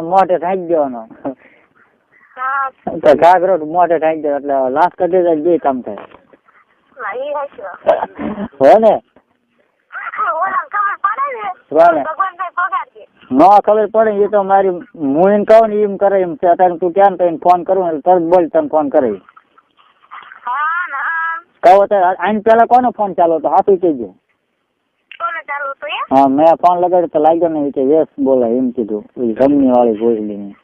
મોઢે ઢાંકી દેવાનો. હા તો ઘાઘરો મોઢે ઢાંકી દે એટલે લાશ કાઢી જાય, બે કામ થાય. ઈ હશે હોય ને? ઓલા ખબર પડે ને ભલે. ભગવાન ભાઈ પગાર દે. નો ખબર પડે એ તો મારી હું એમ કહું ને એમ કરે એમ છે. અત્યારે તું ક્યાં કહીને ફોન કરું એટલે તરત બોલ, તને ફોન કરે. હા ના કહો અત્યારે આઈને પેલા કોનો ફોન ચાલુ હતો હાથું કહેજો. કોને ચાલુ હતું એ હા મેં ફોન લગાડ્યો તો લાગ્યો ને કે યસ બોલે એમ કીધું. ગમની વાળી ભોસડી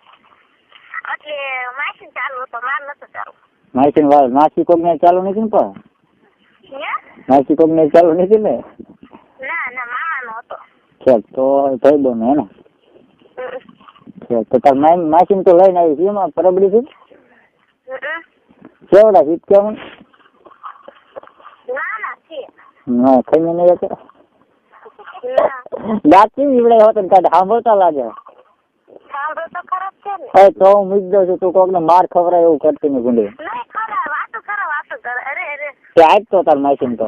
એટલે માસી ચાલુ હતો માર નતો ચાલુ. માસી વાળી માસી કોક ને ચાલુ નથી ને પણ હે માસી કોક ને ચાલુ નથી ને. ના ના મામાનો હતો. છે તો થઈ દો ને હે ને. છે તો તાર માસી ને તો લઈને આવી છે એમાં પરબડી છે કેવડા છે કેવું ના ના છે ના ખાઈ નહીં જતો ના દાંતથી ઈવડે હોત ને કાંઈ સાંભળતા લાગે. સાંભળો તો ખરાબ છે ને. તો હું મૂકી દઉં છું. તું કોકને માર ખવડાય એવું કરતી નહીં ગુંડી. નહીં ખરા વાતો કરે અરે અરે તે આજ તો તાર માસીને તો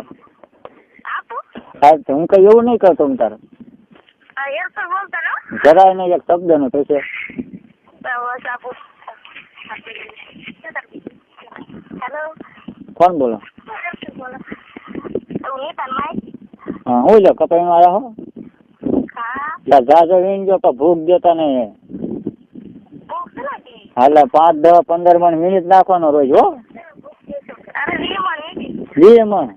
આપું આજ તો હું કઈ એવું નહીં કરતો હું તારે એમ તો બોલતો ને જરાય નહીં એક શબ્દ નું પછી બસ આપું. હેલો કોણ બોલો? બોલો હું તાર માઈ. હા હું લો કપાઈ માં આવ્યા હો. હા જાજો વીણ ગયો પણ ભૂખ દેતા નહીં. ભૂખ નથી. એટલે 5, 10, 15 મણ મિનિટ નાખવાનો રોજ હો. અરે લીમણ 20 મણ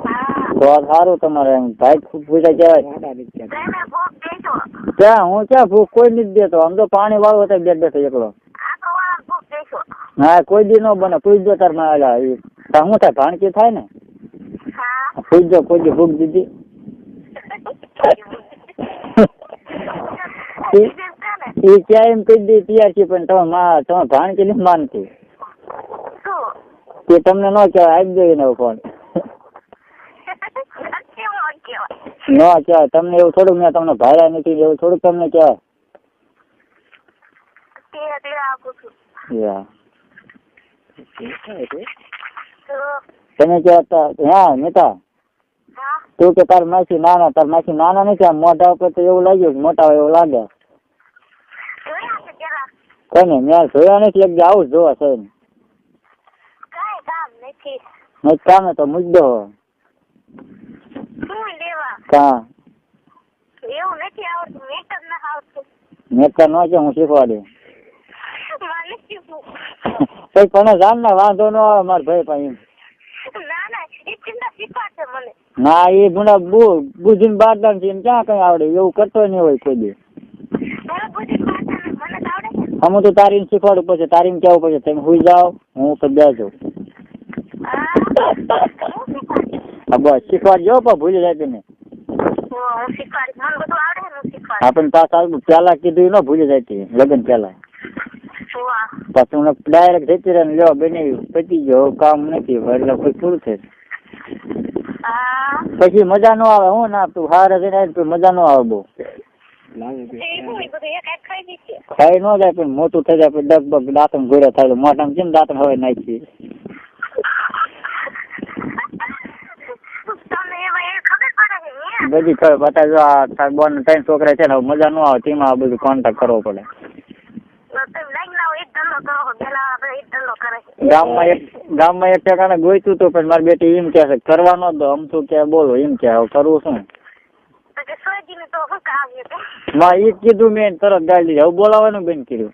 હા તો સારું તમારે એમ ભાઈ પૂછા કહેવાય. તમે ભૂખ દેશો. ક્યાં હું ક્યાં ભૂખ કોઈ નથી દેતો. આમ તો પાણી વાળો હતો બેઠ બેઠો એકલો. આ તો વાળા ભૂખ દેશો. હા કોઈ દી નો બને પૂછજો તાર માં શું થાય ભાણકી થાય ને. હા પૂછજો કોઈ દી ભૂખ દીધી. એ ક્યાં એમ કહી દે તૈયાર છે પણ તમે ભાણકી નથી માનતી. શું કે તમને ન કહેવાય આપી દો એનો ફોન. કેવું કહેવાય ન કહેવાય તમને એવું થોડુંક મેં તમને ભાડ્યા નથી એવું થોડુંક તમને કહેવાય. તે આપું છું. યા તો તમે કહેતા હા નેતા હા તું કે તાર માસી નાના નથી. આમ મોઢા ઉપર તો એવું લાગ્યું કે મોટા હોય એવું લાગે. જોયા છે જરા કને મેં જોયા નથી. એક આવું જ જોવા છે કઈ કામ નથી. નહીં કામે તો મુદ્દો શું લેવા કા એવું નથી આવડતું. મેક જ ના આવડતું. નેતા ન છે હું શીખવાડે મને શીખવું. કઈ પણ જાણ ને વાંધો ન આવે મારા ભાઈ પાસે. ના ના એ ચિંતા શીખવાડશે મને. ના એ ગુણા બુજીને બારદાન છે એમ ક્યાં કઈ આવડે એવું કરતો નહીં હોય કોઈ દી. મને બુદ્ધિ પાડશે ને મને તો આવડે છે. અમે તો તારીને શીખવાડવું પડશે. તારીને કેવું પડશે તમે સુઈ જાઓ હું ઉપર બેસજો. હા હું શીખવાડીશ. હા બસ શીખવાડજો પણ ભૂલી જાય તમે. હું શીખવાડીશ. મને બધું આવડે ને હું શીખવાડીશ. આપણને પાછા પેલા કીધું એ ન ભૂલી જાય તે લગ્ન પેલા. વાહ પછી હું ડાયરેક્ટ જતી રહે ને લ્યો બની પતી ગયો કામ નથી એટલે કોઈ પૂરું થાય. હા પછી મજા ન આવે. હું ના તું હારે જઈને મજા ન આવે બહુ. એ બધું એક એક ખાઈ દીધી. ખાઈ ન જાય પણ મોટું થઈ જાય પછી ડગબગ દાંતણ ગોળ્યા થાય મોઢામાં કેમ દાંતણ હવે નાખી. તમને એમાં એ ખબર પડે છે ને. બધી ખબર બતાવી જો આ તાર બોન 3 છોકરા છે ને હવે મજા ન આવે તેમાં આ બધું કોન્ટેક્ટ કરવો પડે. તમે લઈ લાવો એક ધંધો કરો પેલા આપણે એક ધંધો કરે છે. ગામમાં એક ઠેકાણે ગોઈતું હતું પણ મારી બેટી એમ કહે છે કરવા ન દો આમ તો કે બોલો એમ કે હવે કરવું શું. તો કે સોયજીને તો શું કામ છે તે? માં ઈ જ કીધું મેં તરત ગાડી લીધી. હવે બોલાવાનું બંધ કર્યું.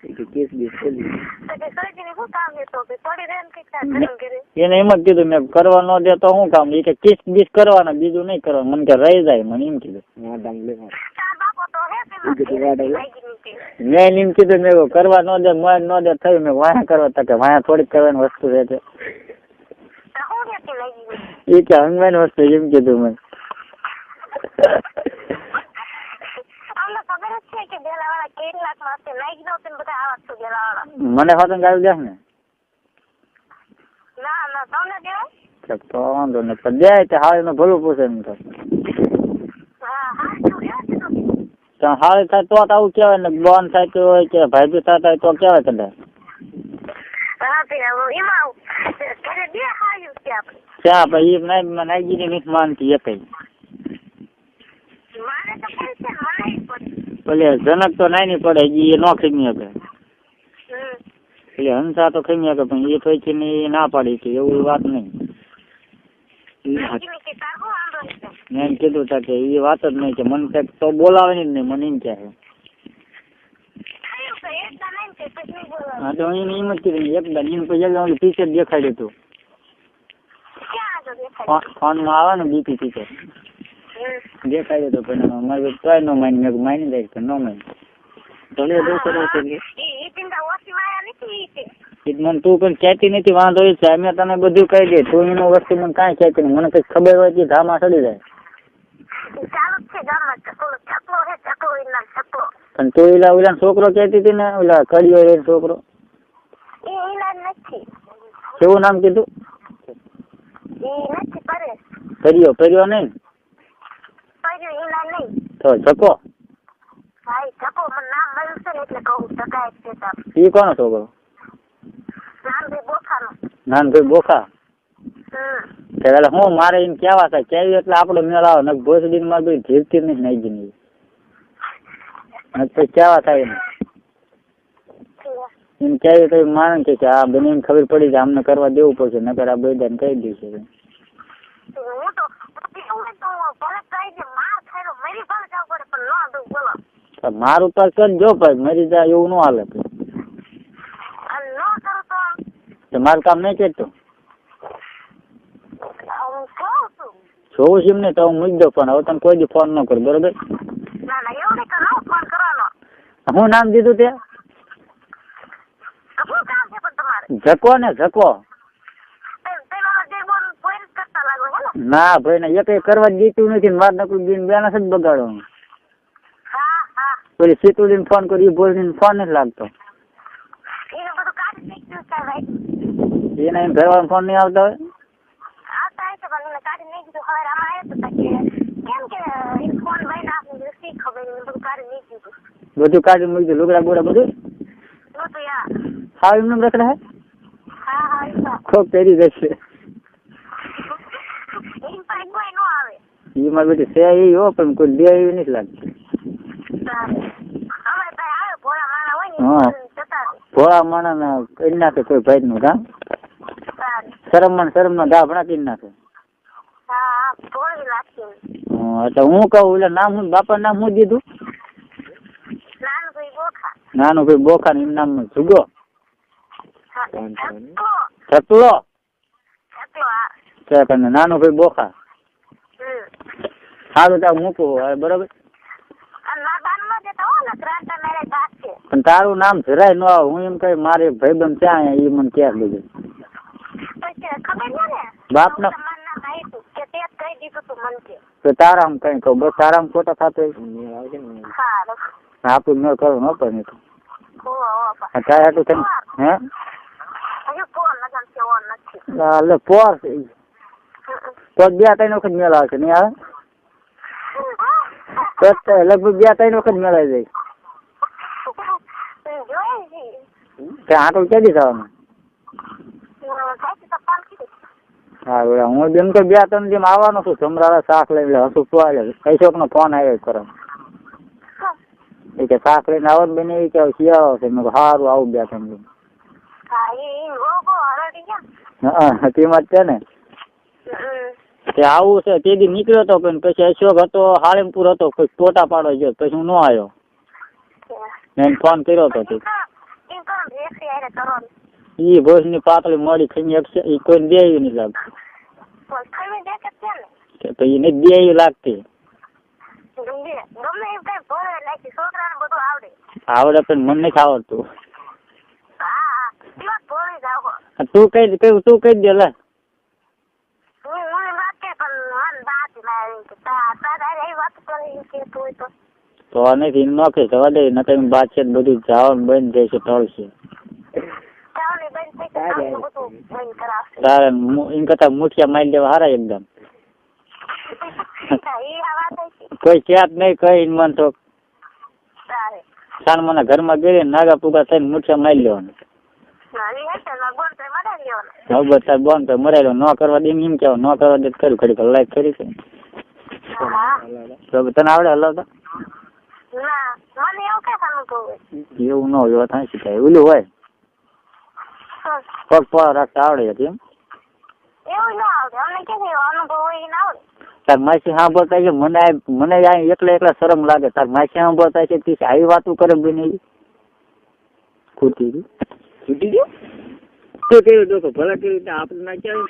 તો કે સોયજીને શું કામ છે તો કે પડી રહે ને કઈ કામ કરે. એને એમ જ કીધું મેં કરવા ન દે તો શું કામ. એ કે કિસ બીસ કરવાના બીજું નહીં કરવાનું. મને કે રહી જાય મને એમ કીધું. તાર બાપો તો હે પેલા મેં એમ કીધું મેં કરવા ન દે મોય ન દે થયું મેં વાયા કરવા તકે વાયા થોડીક કરવાની વસ્તુ છે તે. હું નથી લાગી એ કે હંગવાની વસ્તુ એમ કીધું મેં. અમને ખબર જ છે કે બેલાવાળા કેટલાક માસે લાગી નહોતું ને બધા આવા છું બેલાવાળા. મને હોતન ગાવી દે ને ના ના તમને દેવાય. તો વાંધો નહીં પણ દે તે હાલ નું ભલું પૂછે એમ તો. હા હા શું એવું છે હાલ થાય તો આવું કહેવાય ને બોન થાય તો હોય કે ભાઈ બી થતા તો કહેવાય કદાચ. હા તે એમાં ઘરે બે હાયું છે આપણે. ત્યાં ભાઈ નાઈજી ની નથી માનતી એ કઈ. મારે તો કોઈ છે મને ભલે જનક તો નાની પડે એ નો ખીમી શકે એટલે હંસા તો ખીમી શકે પણ એ થોડી ને ના પાડી કે એવું વાત નહીં. મેં એમ કીધું તા કે એ વાત જ નહીં કે મને કંઈક તો બોલાવે જ નહીં મને એમ કહે. હા તો એને એમ જ કીધું એકદમ એમ પછી પીછે જ દેખાડ્યું હતું ફોનમાં આવે ને બીપી પીછે દેખાડ્યું હતું પણ મારે તોય ન માની મેં માની જાય કે ન માની મને તું પણ કહેતી નથી વાંધો એ છે અમે તને બધું કહી દે તું એનું વસ્તુ મને કાંઈ કહેતી નહીં મને કંઈક ખબર હોય કે ધામા ચડી જાય પણ તું ઓલા છોકરો કહેતી હતી ને ઓલા કડિયો એ છોકરો કેવું નામ કીધું કર્યો નહીં તો જકો એ કોનો છોકરો નાનભાઈ બોખા એટલે હું મારે એમ કેવા થાય કેવી એટલે આપડે મેળ આવે ને ભોસડી માં બધી ધીરતી નહીં નાઈ ગઈ પછી કેવા થાય એમ કેવી તો માને કે આ બને એમ ખબર પડી જાય અમને કરવા દેવું પડશે નકર આ બધા ને કહી દઈશું મારું તો કરજો ભાઈ મરી જાય એવું ન હાલે મારું કામ નહીં કરતો જોઉં છું ને તો હું મૂકી દઉં પણ હવે તને કોઈ દી ફોન ન કરું બરોબર. શું નામ દીધું તે જકો ને જકો ના ભાઈ ને એક કરવા દીધું નથી માર નકરું દીન બેના જ બગાડો પેલી સીતુડી ફોન કરી બોલી ફોન નથી લાગતો એના એમ ઘરવાળા ફોન નહીં આવતા હોય બધું કાઢી મૂકી દઉં લુગડા બોડા બધું હા એમને રખડે હે ખૂબ પહેરી જશે એમાં બધી છે એ હો પણ કોઈ લે એવી નથી લાગતી હા ભોળા માણા કરી નાખે કોઈ ભાઈ નું કામ શરમ નો ડાભણા કરી નાખે. એટલે હું કહું એટલે નામ હું બાપા નામ હું દીધું નાનું ભાઈ બોખા ને નામ જુગો ચકલો નાનું ભાઈ બોખા સારું ત્યાં મૂકવું હવે બરોબર પણ તારું નામ જરાય ન આવે હું એમ કઈ મારે ભાઈબંધ ત્યાં એ મને ક્યાં બધું બાપ નો તો તારામ કઈ કહું બસ તારામ ખોટા થતો આપડું મેળ કરવું ન પડે તારે આટલું થઈને હે એટલે પોર તો 2-3 વખત મેળ આવશે નહીં આવે તો લગભગ 2-3 વખત મેળાઈ જાય આટલું ક્યાંથી થવાનું હા હું બેન તો 2-3 જેમ આવવાનો છું સમરાળા શાક લઈને હસું પોવાલે કઈશોક નો ફોન આવ્યો કરો એ કે શાક લઈને આવો બેન એ કે શિયાળો છે મેં સારું આવું 2-3 દિન હા તેમાં જ છે ને તે આવું છે તે દી નીકળ્યો હતો પણ પછી અશોક હતો હાળીમપુર હતો કોઈ ટોટા પાડો ગયો પછી હું ન આવ્યો મેં ફોન કર્યો હતો ઈ ભોજ ની પાતળી મોડી ખમી એ કોઈ દે નહીં લાગતું પછી એને દે લાગતી આવડે પણ મને નથી આવડતું તું કઈ દે લે તો નથી નોખી જવા દે ન કઈ બાદ છે બધું જવાનું બંધ જાય છે ટળશે તારે એમ કરતા મુઠિયા મારી દેવા હારા એકદમ કોઈ ક્યાંક નહીં કઈ મન તો સાન મને ઘરમાં ગઈ નાગા પુગા થઈને મુઠિયા મારી લેવાનું બધા બોન તો મરાયેલો ન કરવા દે એમ કેવા ન કરવા દે કર્યું ખરી લાઈફ કરી છે તને આવડે હલાવતા મને એવું ક્યાં અનુભવ હોય? એવું ન હોય વાત સાચી થાય. ઓલું હોય પગ પર રાખતા આવડે છે એમ. એવું ન આવડે અમને ક્યાંથી એવો અનુભવ હોય એ ના આવડે. તાર માસી સાંભળતા છે મને એકલા શરમ લાગે. તાર માસી સાંભળતા છે તે આવી વાતો કરે બની ખૂટી ગયું શું કેવું ડોકો ભલા કેવી રીતે આપણે ના ક્યાં